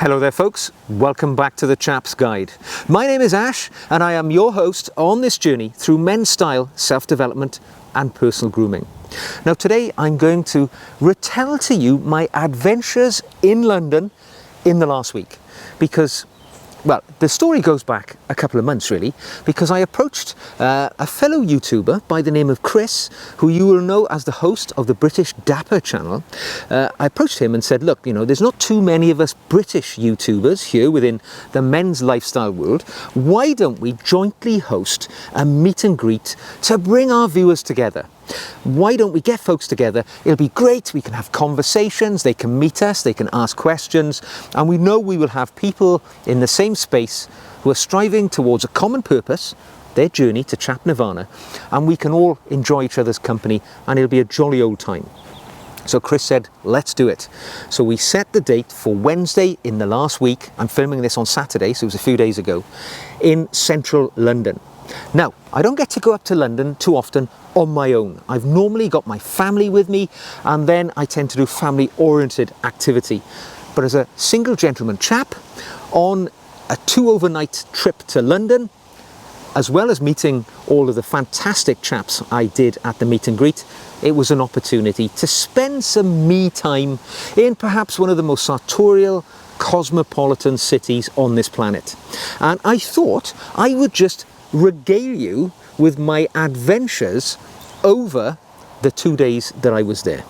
Hello there folks, welcome back to the Chap's Guide. My name is Ash and I am your host on this journey through men's style, self-development and personal grooming. Now today I'm going to retell to you my adventures in London in the last week because, well, the story goes back a couple of months really, because I approached a fellow YouTuber by the name of Chris, who you will know as the host of the British Dapper channel. I approached him and said, look, there's not too many of us British YouTubers here within the men's lifestyle world. Why don't we jointly host a meet and greet to bring our viewers together? Why don't we get folks together? It'll be great. We can have conversations, they can meet us, they can ask questions, and we know we will have people in the same space who are striving towards a common purpose, their journey to Chap Nirvana, and we can all enjoy each other's company and it'll be a jolly old time. So Chris said, let's do it. So we set the date for Wednesday in the last week. I'm filming this on Saturday, so it was a few days ago, in central London. Now, I don't get to go up to London too often on my own. I've normally got my family with me, and then I tend to do family-oriented activity. But as a single gentleman chap on a 2 overnight trip to London, as well as meeting all of the fantastic chaps I did at the meet and greet, it was an opportunity to spend some me time in perhaps one of the most sartorial, cosmopolitan cities on this planet. And I thought I would just regale you with my adventures over the 2 days that I was there.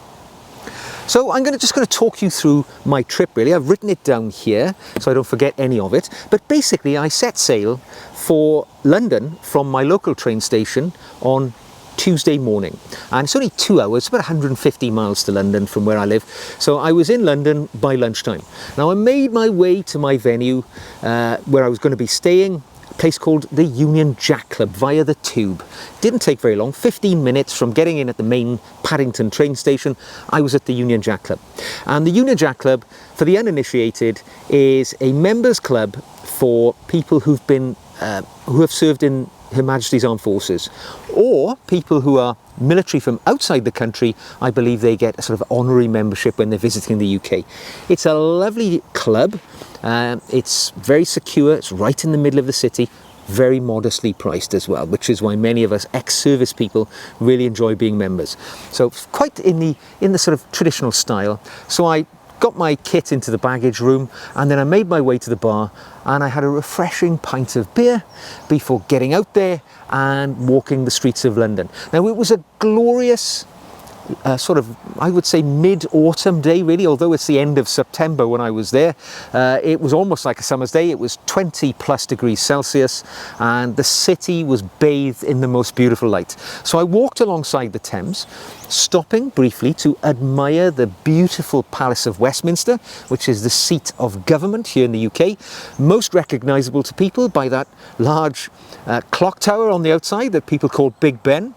So I'm just going to talk you through my trip really. I've written it down here so I don't forget any of it. But basically I set sail for London from my local train station on Tuesday morning, and it's only 2 hours, about 150 miles to London from where I live. So I was in London by lunchtime. Now I made my way to my venue where I was going to be staying, a place called the Union Jack Club via the Tube. Didn't take very long, 15 minutes from getting in at the main Paddington train station. I was at the Union Jack Club. And the Union Jack Club, for the uninitiated, is a members club for people who have served in Her Majesty's Armed Forces, or people who are military from outside the country. I believe they get a sort of honorary membership when they're visiting the UK. It's a lovely club. It's very secure. It's right in the middle of the city, very modestly priced as well, which is why many of us ex-service people really enjoy being members. So quite in the sort of traditional style. So I got my kit into the baggage room and then I made my way to the bar and I had a refreshing pint of beer before getting out there and walking the streets of London. Now it was a glorious sort of, I would say, mid-autumn day really, although it's the end of September when I was there. It was almost like a summer's day. It was 20 plus degrees Celsius and the city was bathed in the most beautiful light. So I walked alongside the Thames, stopping briefly to admire the beautiful Palace of Westminster, which is the seat of government here in the UK, most recognisable to people by that large clock tower on the outside that people call Big Ben.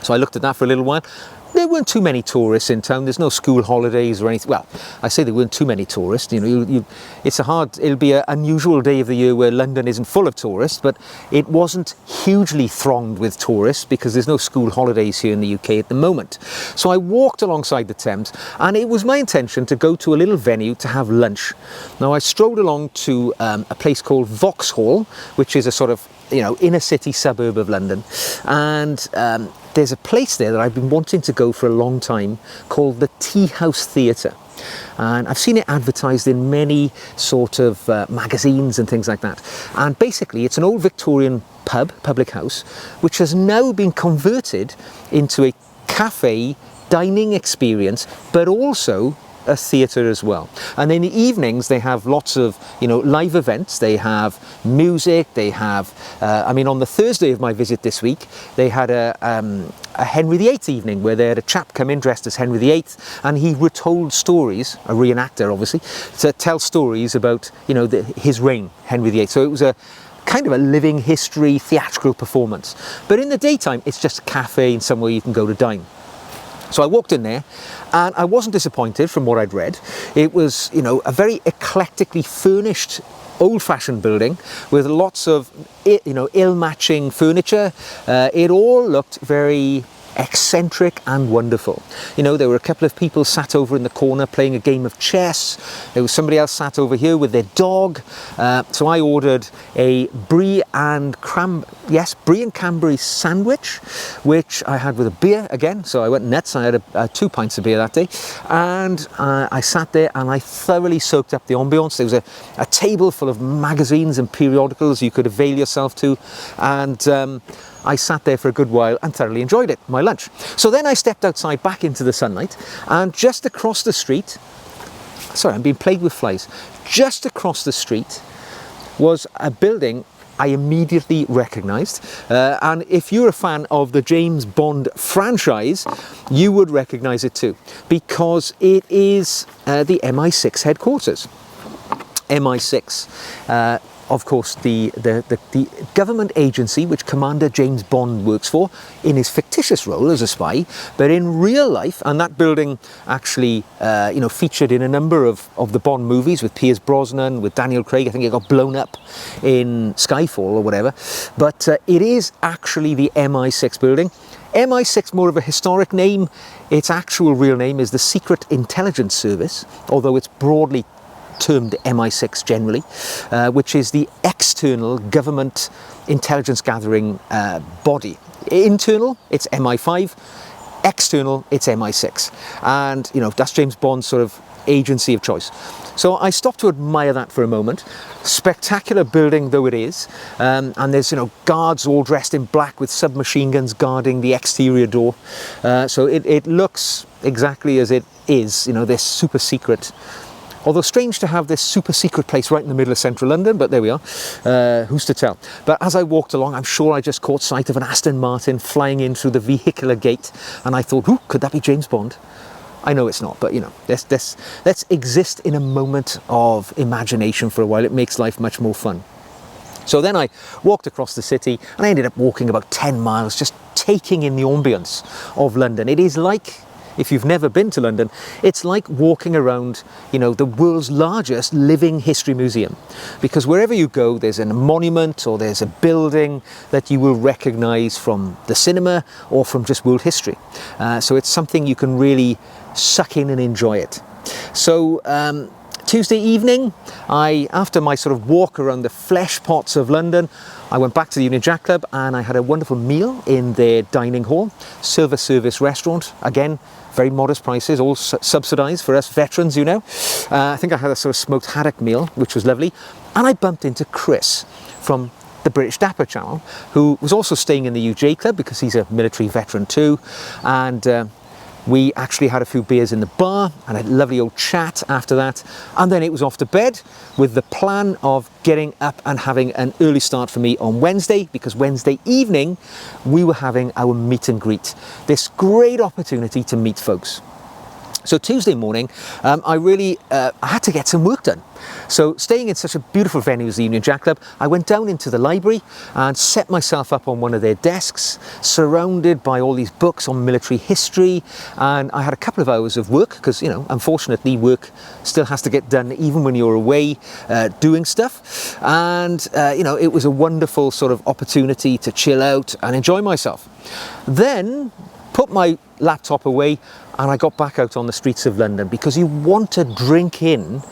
So I looked at that for a little while. There weren't too many tourists in town. There's no school holidays or anything. Well, I say there weren't too many tourists. It'll be an unusual day of the year where London isn't full of tourists, but it wasn't hugely thronged with tourists because there's no school holidays here in the UK at the moment. So I walked alongside the Thames and it was my intention to go to a little venue to have lunch. Now I strolled along to a place called Vauxhall, which is a sort of inner city suburb of London, and there's a place there that I've been wanting to go for a long time called the Tea House Theatre, and I've seen it advertised in many sort of magazines and things like that. And basically it's an old Victorian public house, which has now been converted into a cafe dining experience, but also a theatre as well. And in the evenings they have lots of live events. They have music, they have on the Thursday of my visit this week they had a Henry VIII evening where they had a chap come in dressed as Henry VIII and he retold stories, a reenactor obviously, to tell stories about his reign, Henry VIII. So it was a kind of a living history theatrical performance, but in the daytime it's just a cafe and somewhere you can go to dine. So I walked in there and I wasn't disappointed from what I'd read. It was, a very eclectically furnished old-fashioned building with lots of, ill-matching furniture. It all looked very eccentric and wonderful. You know, there were a couple of people sat over in the corner playing a game of chess. There was somebody else sat over here with their dog. So I ordered a brie and cranberry sandwich, which I had with a beer again. So I went nuts. I had 2 pints of beer that day, and I sat there and I thoroughly soaked up the ambience. There was a table full of magazines and periodicals you could avail yourself to, and I sat there for a good while and thoroughly enjoyed it, my lunch. So then I stepped outside back into the sunlight, and just across the street, sorry, I'm being plagued with flies, just across the street was a building I immediately recognised, and if you're a fan of the James Bond franchise, you would recognise it too, because it is the MI6 headquarters. MI6, of course, the government agency which Commander James Bond works for in his fictitious role as a spy, but in real life, and that building actually featured in a number of the Bond movies with Pierce Brosnan, with Daniel Craig. I think it got blown up in Skyfall or whatever, but it is actually the MI6 building. MI6, more of a historic name. Its actual real name is the Secret Intelligence Service, although it's broadly termed MI6 generally, which is the external government intelligence gathering body. Internal, it's MI5. External, it's MI6. And, you know, that's James Bond's sort of agency of choice. So I stopped to admire that for a moment. Spectacular building though it is, and there's, you know, guards all dressed in black with submachine guns guarding the exterior door. So it looks exactly as it is, you know, this super secret. Although strange to have this super secret place right in the middle of central London, but there we are, who's to tell. But as I walked along, I'm sure I just caught sight of an Aston Martin flying in through the vehicular gate, and I thought, ooh, could that be James Bond? I know it's not, but you know, let's exist in a moment of imagination for a while. It makes life much more fun. So then I walked across the city, and I ended up walking about 10 miles, just taking in the ambience of London. It is like, if you've never been to London, it's like walking around, you know, the world's largest living history museum. Because wherever you go, there's a monument or there's a building that you will recognise from the cinema or from just world history. So it's something you can really suck in and enjoy it. So Tuesday evening, after my sort of walk around the Fleshpots of London, I went back to the Union Jack Club and I had a wonderful meal in their dining hall, silver service restaurant. Again, very modest prices, all subsidised for us veterans, you know. I think I had a sort of smoked haddock meal, which was lovely. And I bumped into Chris from the British Dapper channel, who was also staying in the UJ Club because he's a military veteran too. And we actually had a few beers in the bar and a lovely old chat after that. And then it was off to bed with the plan of getting up and having an early start for me on Wednesday, because Wednesday evening we were having our meet and greet. This great opportunity to meet folks. So Tuesday morning, I had to get some work done. So staying in such a beautiful venue as the Union Jack Club, I went down into the library and set myself up on one of their desks, surrounded by all these books on military history. And I had a couple of hours of work because, you know, unfortunately work still has to get done even when you're away doing stuff. And, you know, it was a wonderful sort of opportunity to chill out and enjoy myself. Then put my laptop away and I got back out on the streets of London, because you want to drink in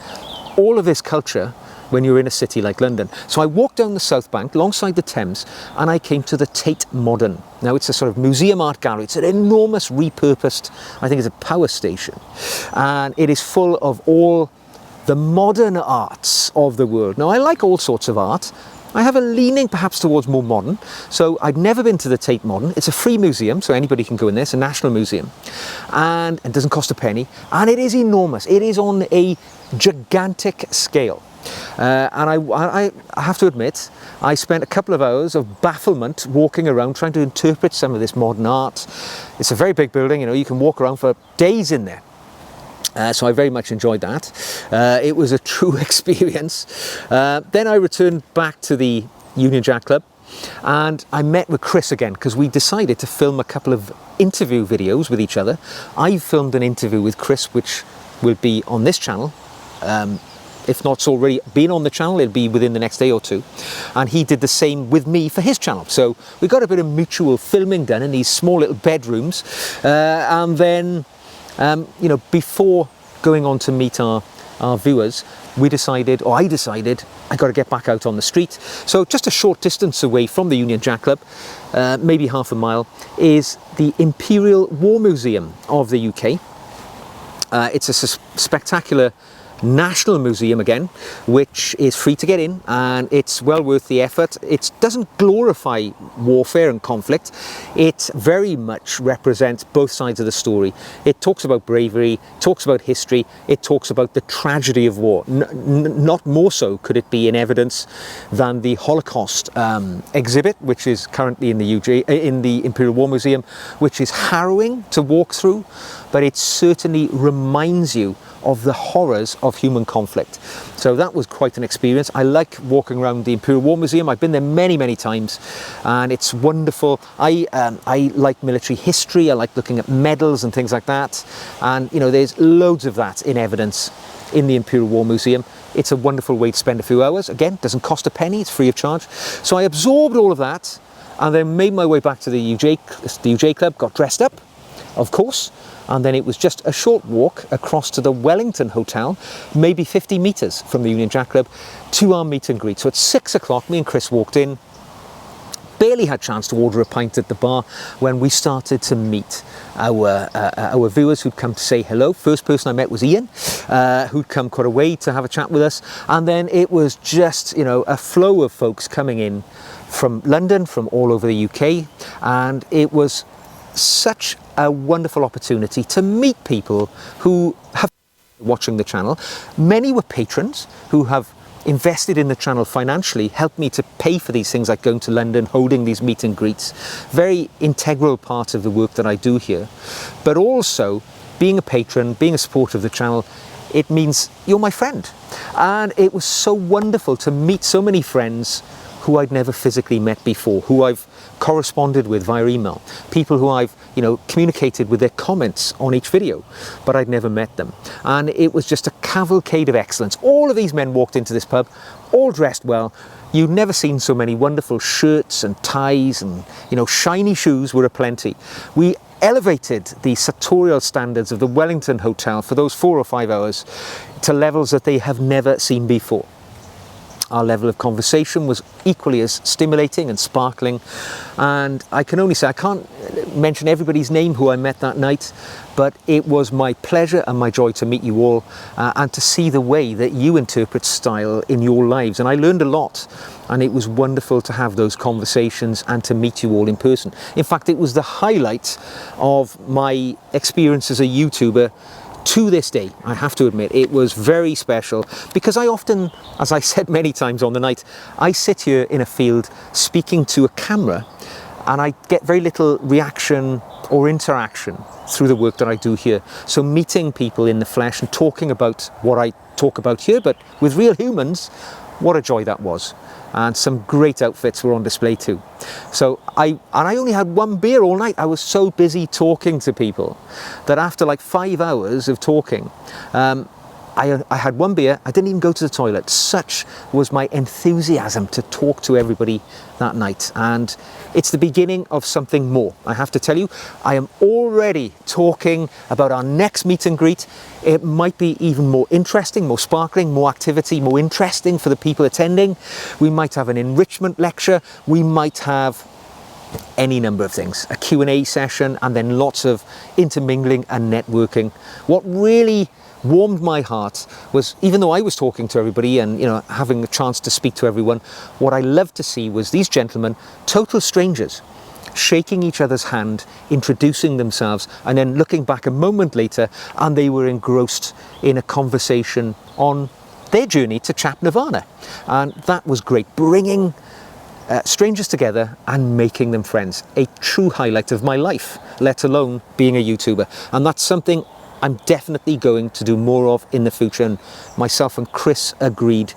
all of this culture when you're in a city like London. So I walked down the South Bank alongside the Thames and I came to the Tate Modern. Now it's a sort of museum art gallery. It's an enormous repurposed, I think it's a power station. And it is full of all the modern arts of the world. Now I like all sorts of art. I have a leaning perhaps towards more modern. So I'd never been to the Tate Modern. It's a free museum, so anybody can go in there. It's a national museum. And it doesn't cost a penny. And it is enormous. It is on a gigantic scale. And I have to admit, I spent a couple of hours of bafflement walking around trying to interpret some of this modern art. It's a very big building, you know, you can walk around for days in there. So I very much enjoyed that. It was a true experience. Then I returned back to the Union Jack Club and I met with Chris again, because we decided to film a couple of interview videos with each other. I filmed an interview with Chris which will be on this channel if not it's already been on the channel, it'll be within the next day or two. And he did the same with me for his channel. So we got a bit of mutual filming done in these small little bedrooms. And then, you know, before going on to meet our viewers, I decided I got to get back out on the street. So just a short distance away from the Union Jack Club, maybe half a mile, is the Imperial War Museum of the UK. It's a spectacular national museum again, which is free to get in, and it's well worth the effort. It doesn't glorify warfare and conflict. It very much represents both sides of the story. It talks about bravery, talks about history, it talks about the tragedy of war. Not more so could it be in evidence than the Holocaust exhibit, which is currently in the Imperial War Museum, which is harrowing to walk through, but it certainly reminds you of the horrors of human conflict. So that was quite an experience. I like walking around the Imperial War Museum. I've been there many times, and it's wonderful. I like military history. I like looking at medals and things like that. And you know, there's loads of that in evidence in the Imperial War Museum. It's a wonderful way to spend a few hours. Again, doesn't cost a penny. It's free of charge. So I absorbed all of that, and then made my way back to the UJ Club. Got dressed up, of course. And then it was just a short walk across to the Wellington Hotel, maybe 50 metres from the Union Jack Club, to our meet and greet. So at 6 o'clock, me and Chris walked in, barely had a chance to order a pint at the bar when we started to meet our viewers who'd come to say hello. First person I met was Ian, who'd come quite a way to have a chat with us. And then it was just, you know, a flow of folks coming in from London, from all over the UK. And it was such a wonderful opportunity to meet people who have been watching the channel. Many were patrons who have invested in the channel financially, helped me to pay for these things like going to London, holding these meet and greets. Very integral part of the work that I do here. But also, being a patron, being a supporter of the channel, it means you're my friend. And it was so wonderful to meet so many friends who I'd never physically met before, who I've corresponded with via email, people who I've, you know, communicated with their comments on each video, but I'd never met them. And it was just a cavalcade of excellence. All of these men walked into this pub, all dressed well. You'd never seen so many wonderful shirts and ties, and, you know, shiny shoes were aplenty. We elevated the sartorial standards of the Wellington Hotel for those 4 or 5 hours to levels that they have never seen before. Our level of conversation was equally as stimulating and sparkling, and I can only say, I can't mention everybody's name who I met that night, but it was my pleasure and my joy to meet you all, and to see the way that you interpret style in your lives. And I learned a lot, and it was wonderful to have those conversations and to meet you all in person. In fact, it was the highlight of my experience as a YouTuber. To this day, I have to admit, it was very special, because I often, as I said many times on the night, I sit here in a field speaking to a camera, and I get very little reaction or interaction through the work that I do here. So meeting people in the flesh and talking about what I talk about here, but with real humans, what a joy that was. And some great outfits were on display too. So I only had one beer all night. I was so busy talking to people that after like 5 hours of talking, I had one beer. I didn't even go to the toilet. Such was my enthusiasm to talk to everybody that night. And it's the beginning of something more. I have to tell you, I am already talking about our next meet and greet. It might be even more interesting, more sparkling, more activity, more interesting for the people attending. We might have an enrichment lecture. We might have any number of things, a Q&A session, and then lots of intermingling and networking. What really warmed my heart was, even though I was talking to everybody and, you know, having the chance to speak to everyone, what I loved to see was these gentlemen, total strangers, shaking each other's hand, introducing themselves, and then looking back a moment later, and they were engrossed in a conversation on their journey to Chap Nirvana. And that was great, bringing strangers together and making them friends. A true highlight of my life, let alone being a YouTuber. And that's something I'm definitely going to do more of in the future, and myself and Chris agreed,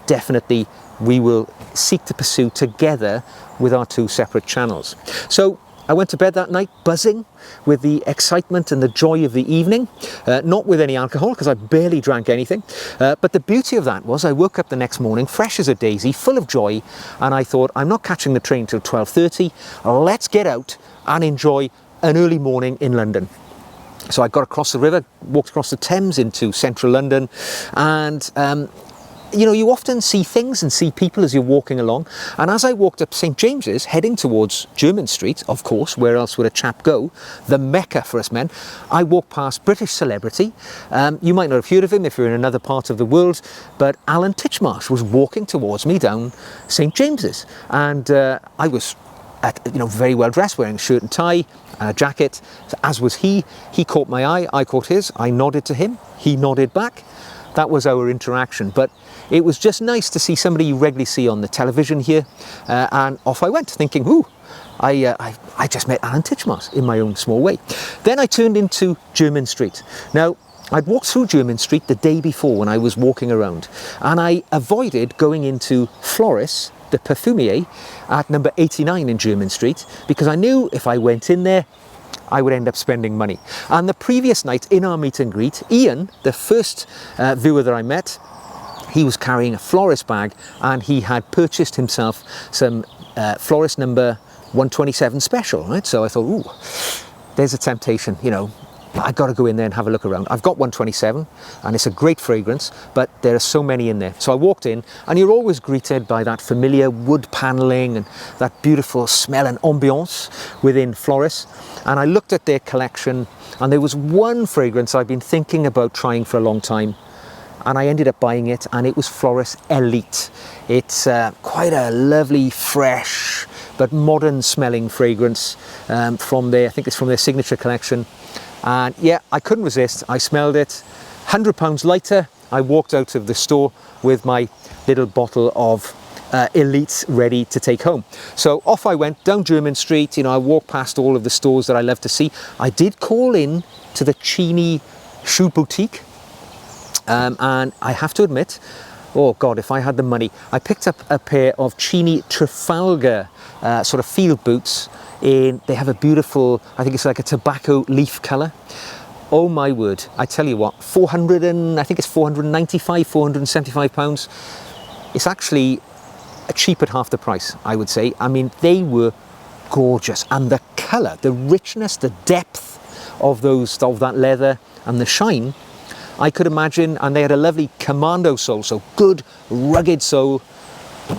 definitely we will seek to pursue together with our 2 separate channels. So I went to bed that night buzzing with the excitement and the joy of the evening, not with any alcohol because I barely drank anything. But the beauty of that was I woke up the next morning fresh as a daisy, full of joy, and I thought, I'm not catching the train till 12:30. Let's get out and enjoy an early morning in London. So I got across the river, walked across the Thames into central London, and you know, you often see things and see people as you're walking along. And as I walked up St James's, heading towards Jermyn Street, of course, where else would a chap go, the mecca for us men, I walked past British celebrity. You might not have heard of him if you're in another part of the world, but Alan Titchmarsh was walking towards me down St James's. And I was very well dressed, wearing a shirt and tie and a jacket, as was he. He caught my eye, I caught his, I nodded to him, he nodded back. That was our interaction, but it was just nice to see somebody you regularly see on the television here, and off I went, thinking, ooh, I just met Alan Titchmarsh in my own small way. Then I turned into Jermyn Street. Now, I'd walked through Jermyn Street the day before when I was walking around, and I avoided going into Floris, the perfumier, at number 89 in Jermyn Street, because I knew if I went in there, I would end up spending money. And the previous night in our meet and greet, Ian, the first viewer that I met, he was carrying a florist bag and he had purchased himself some florist number 127 special, right? So I thought, ooh, there's a temptation, you know, I got to go in there and have a look around. I've got 127 and it's a great fragrance, but there are so many in there. So I walked in and you're always greeted by that familiar wood paneling and that beautiful smell and ambiance within Floris. And I looked at their collection and there was one fragrance I've been thinking about trying for a long time, and I ended up buying it, and it was Floris Elite. It's quite a lovely, fresh, but modern smelling fragrance from their, I think it's from their signature collection. And yeah, I couldn't resist. I smelled it. £100 later, I walked out of the store with my little bottle of Elite ready to take home. So off I went down Jermyn Street. You know, I walked past all of the stores that I love to see. I did call in to the Cheney shoe boutique, and I have to admit, oh God, if I had the money, I picked up a pair of Cheney Trafalgar sort of field boots. They have a beautiful, I think it's like a tobacco leaf colour. Oh my word, I tell you what, I think it's 495, 475 pounds. It's actually cheap at half the price, I would say. I mean, they were gorgeous, and the colour, the richness, the depth of that leather and the shine, I could imagine. And they had a lovely commando sole, so good rugged sole.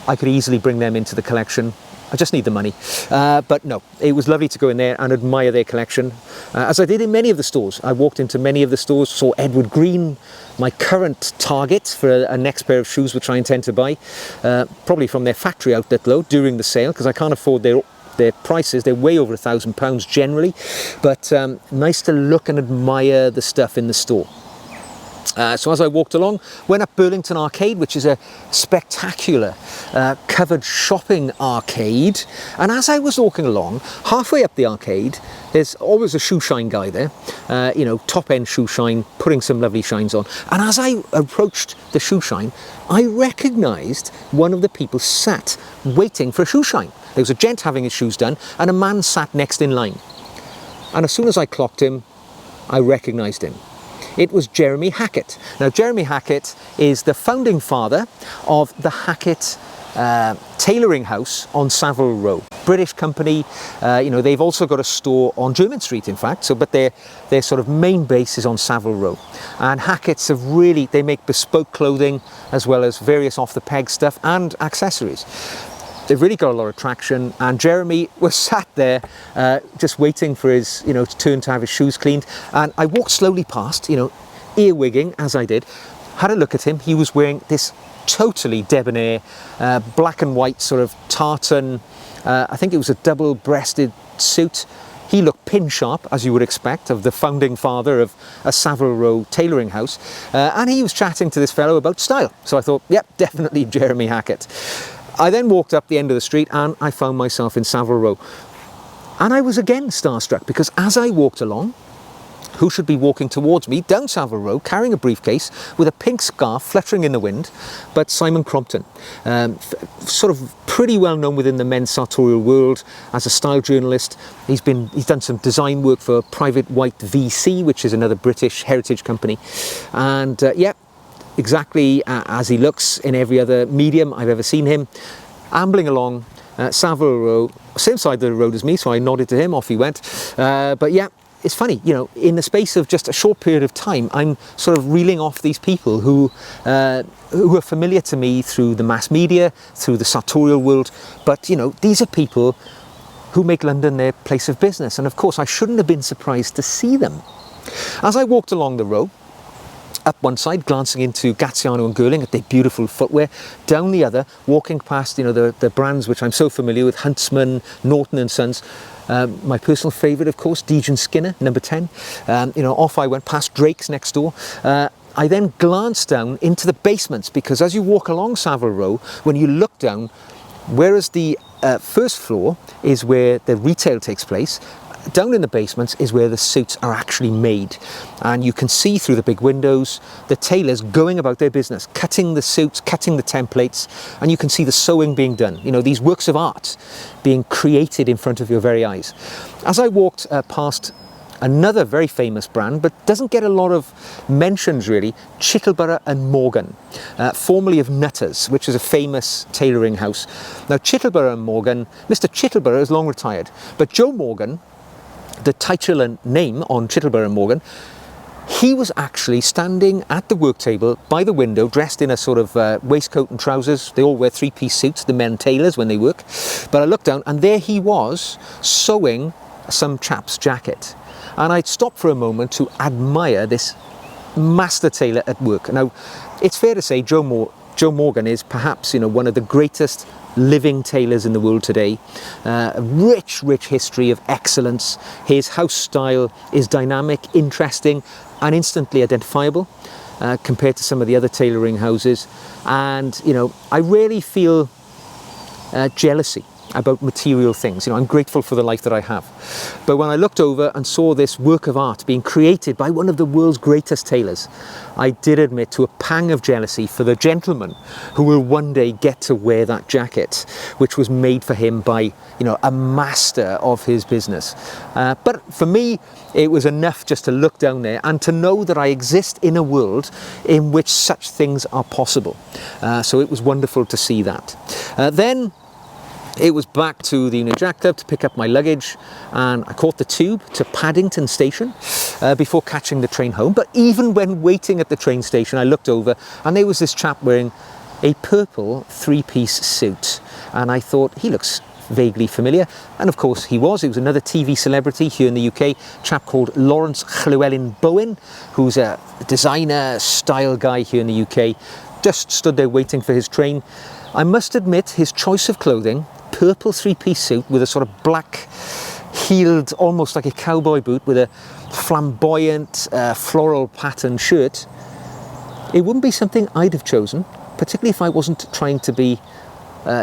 I could easily bring them into the collection. I just need the money. But no, it was lovely to go in there and admire their collection, as I did in many of the stores. I walked into many of the stores, saw Edward Green, my current target for a next pair of shoes which I intend to buy, probably from their factory outlet though, during the sale, because I can't afford their prices. They're way over £1,000 generally, but nice to look and admire the stuff in the store. So as I walked along, went up Burlington Arcade, which is a spectacular covered shopping arcade. And as I was walking along, halfway up the arcade, there's always a shoe shine guy there, you know, top end shoe shine, putting some lovely shines on. And as I approached the shoe shine, I recognised one of the people sat waiting for a shoe shine. There was a gent having his shoes done and a man sat next in line. And as soon as I clocked him, I recognised him. It was Jeremy Hackett. Now, Jeremy Hackett is the founding father of the Hackett tailoring house on Savile Row. British company, you know, they've also got a store on Jermyn Street, in fact, but their sort of main base is on Savile Row. And Hackett's have really, they make bespoke clothing as well as various off-the-peg stuff and accessories. They've really got a lot of traction, and Jeremy was sat there just waiting for his, you know, turn to have his shoes cleaned. And I walked slowly past, you know, earwigging as I did, had a look at him. He was wearing this totally debonair black and white sort of tartan, I think it was a double-breasted suit. He looked pin sharp, as you would expect, of the founding father of a Savile Row tailoring house. And he was chatting to this fellow about style. So I thought, yep, definitely Jeremy Hackett. I then walked up the end of the street and I found myself in Savile Row. And I was again starstruck, because as I walked along, who should be walking towards me down Savile Row carrying a briefcase with a pink scarf fluttering in the wind, but Simon Crompton, sort of pretty well known within the men's sartorial world as a style journalist. He's done some design work for Private White VC, which is another British heritage company, and yeah, exactly as he looks in every other medium I've ever seen him, ambling along Savile Row, same side of the road as me, so I nodded to him, off he went. But yeah, it's funny, you know, in the space of just a short period of time, I'm sort of reeling off these people who are familiar to me through the mass media, through the sartorial world, but, you know, these are people who make London their place of business, and of course I shouldn't have been surprised to see them. As I walked along the row, up one side, glancing into Gaziano and Girling at their beautiful footwear, down the other, walking past, you know, the brands which I'm so familiar with, Huntsman, Norton and Sons, my personal favourite, of course, Dejan Skinner, number 10. You know, off I went past Drake's next door. I then glanced down into the basements, because as you walk along Savile Row, when you look down, whereas the first floor is where the retail takes place, down in the basements is where the suits are actually made, and you can see through the big windows the tailors going about their business, cutting the suits, cutting the templates, and you can see the sewing being done, you know, these works of art being created in front of your very eyes. As I walked past another very famous brand, but doesn't get a lot of mentions really, Chittleborough and Morgan, formerly of Nutters, which is a famous tailoring house. Now Chittleborough and Morgan, Mr. Chittleborough is long retired, but Joe Morgan, the titular name on Chittleborough Morgan, he was actually standing at the work table by the window, dressed in a sort of waistcoat and trousers. They all wear three-piece suits, the men tailors, when they work. But I looked down and there he was, sewing some chap's jacket. And I stopped for a moment to admire this master tailor at work. Now, it's fair to say Joe Morgan is perhaps, you know, one of the greatest living tailors in the world today. A rich history of excellence. His house style is dynamic, interesting and instantly identifiable compared to some of the other tailoring houses. And, you know, I really feel jealousy about material things. You know, I'm grateful for the life that I have. But when I looked over and saw this work of art being created by one of the world's greatest tailors, I did admit to a pang of jealousy for the gentleman who will one day get to wear that jacket, which was made for him by, you know, a master of his business. But for me, it was enough just to look down there and to know that I exist in a world in which such things are possible. So it was wonderful to see that. Then it was back to the Union Jack Club to pick up my luggage, and I caught the tube to Paddington Station before catching the train home. But even when waiting at the train station, I looked over and there was this chap wearing a purple three-piece suit, and I thought, he looks vaguely familiar. And of course he was another TV celebrity here in the UK, a chap called Lawrence Llewellyn Bowen, who's a designer style guy here in the UK. Just stood there waiting for his train. I must admit, his choice of clothing, purple three-piece suit with a sort of black heeled, almost like a cowboy boot, with a flamboyant floral pattern shirt, it wouldn't be something I'd have chosen, particularly if I wasn't trying to be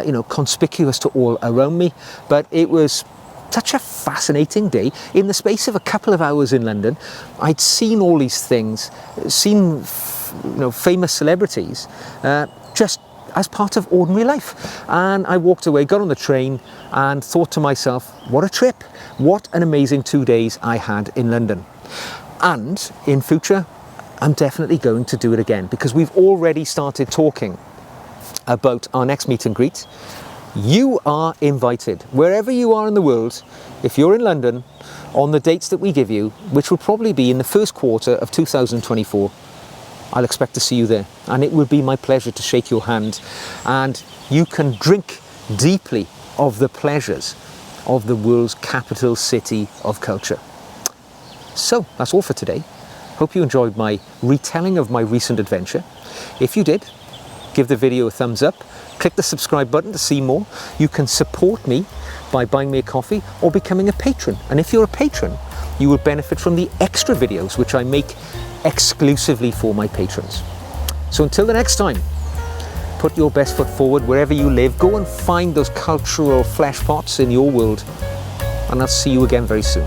you know, conspicuous to all around me. But it was such a fascinating day. In the space of a couple of hours in London, I'd seen all these things, seen, you know, famous celebrities, just as part of ordinary life. And I walked away, got on the train and thought to myself, what a trip, what an amazing 2 days I had in London. And in future, I'm definitely going to do it again, because we've already started talking about our next meet and greet. You are invited, wherever you are in the world, if you're in London, on the dates that we give you, which will probably be in the first quarter of 2024, I'll expect to see you there, and it will be my pleasure to shake your hand, and you can drink deeply of the pleasures of the world's capital city of culture. So that's all for today. Hope you enjoyed my retelling of my recent adventure. If you did, give the video a thumbs up, click the subscribe button to see more. You can support me by buying me a coffee or becoming a patron, and if you're a patron, you will benefit from the extra videos which I make exclusively for my patrons. So until the next time, put your best foot forward wherever you live. Go and find those cultural fleshpots in your world, and I'll see you again very soon.